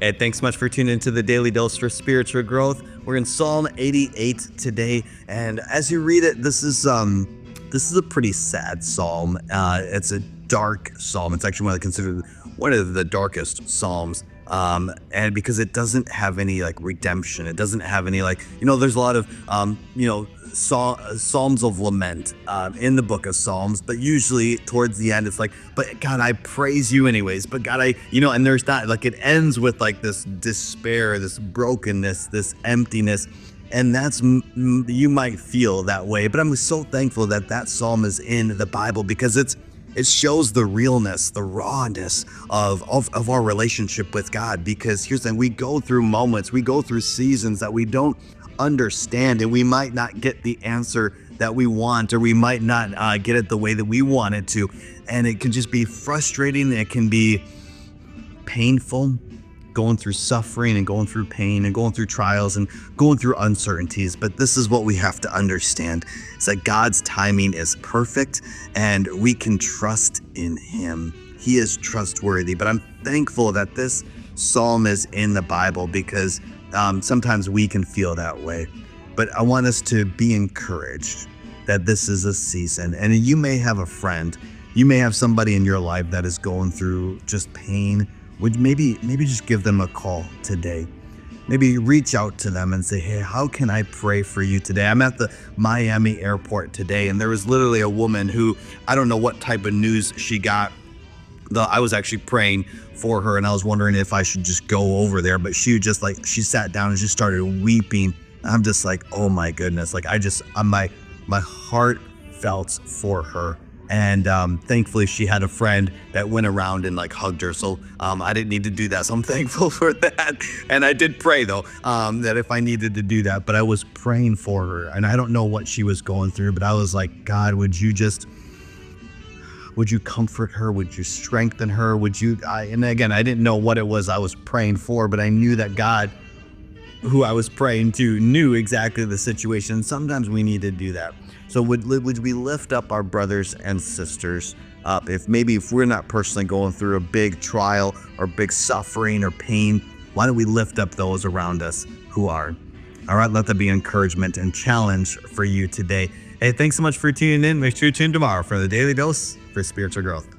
Hey, thanks so much for tuning into the Daily Dose for Spiritual Growth. We're in Psalm 88 today, and as you read it, this is a pretty sad psalm. It's a dark psalm. It's actually considered one of the darkest psalms. And because it doesn't have any like redemption, it doesn't have any there's a lot of psalms of lament in the book of Psalms, but usually towards the end it's like, but God, I praise you anyways, but God, and there's not, like, it ends with like this despair, this brokenness, this emptiness. And that's, you might feel that way, but I'm so thankful that that psalm is in the Bible, because it shows the realness, the rawness of our relationship with God. Because here's the thing, we go through moments, we go through seasons that we don't understand, and we might not get the answer that we want, or we might not get it the way that we want it to. And it can just be frustrating. It can be painful, going through suffering and going through pain and going through trials and going through uncertainties. But this is what we have to understand, is that God's timing is perfect and we can trust in him. He is trustworthy. But I'm thankful that this psalm is in the Bible, because sometimes we can feel that way. But I want us to be encouraged that this is a season. And you may have a friend, you may have somebody in your life that is going through just pain. Would maybe just give them a call today. Maybe reach out to them and say, hey, how can I pray for you today? I'm at the Miami airport today, and there was literally a woman who, I don't know what type of news she got. I was actually praying for her, and I was wondering if I should just go over there, but she sat down and just started weeping. I'm just like, oh my goodness. Like, my heart felt for her. And thankfully she had a friend that went around and hugged her. So I didn't need to do that. So I'm thankful for that. And I did pray though, that if I needed to do that, but I was praying for her, and I don't know what she was going through, but I was like, God, would you comfort her? Would you strengthen her? And again, I didn't know what it was I was praying for, but I knew that God, who I was praying to, knew exactly the situation. Sometimes we need to do that. So would we lift up our brothers and sisters up? If we're not personally going through a big trial or big suffering or pain, why don't we lift up those around us who are? All right, let that be encouragement and challenge for you today. Hey, thanks so much for tuning in. Make sure you tune tomorrow for the Daily Dose for Spiritual Growth.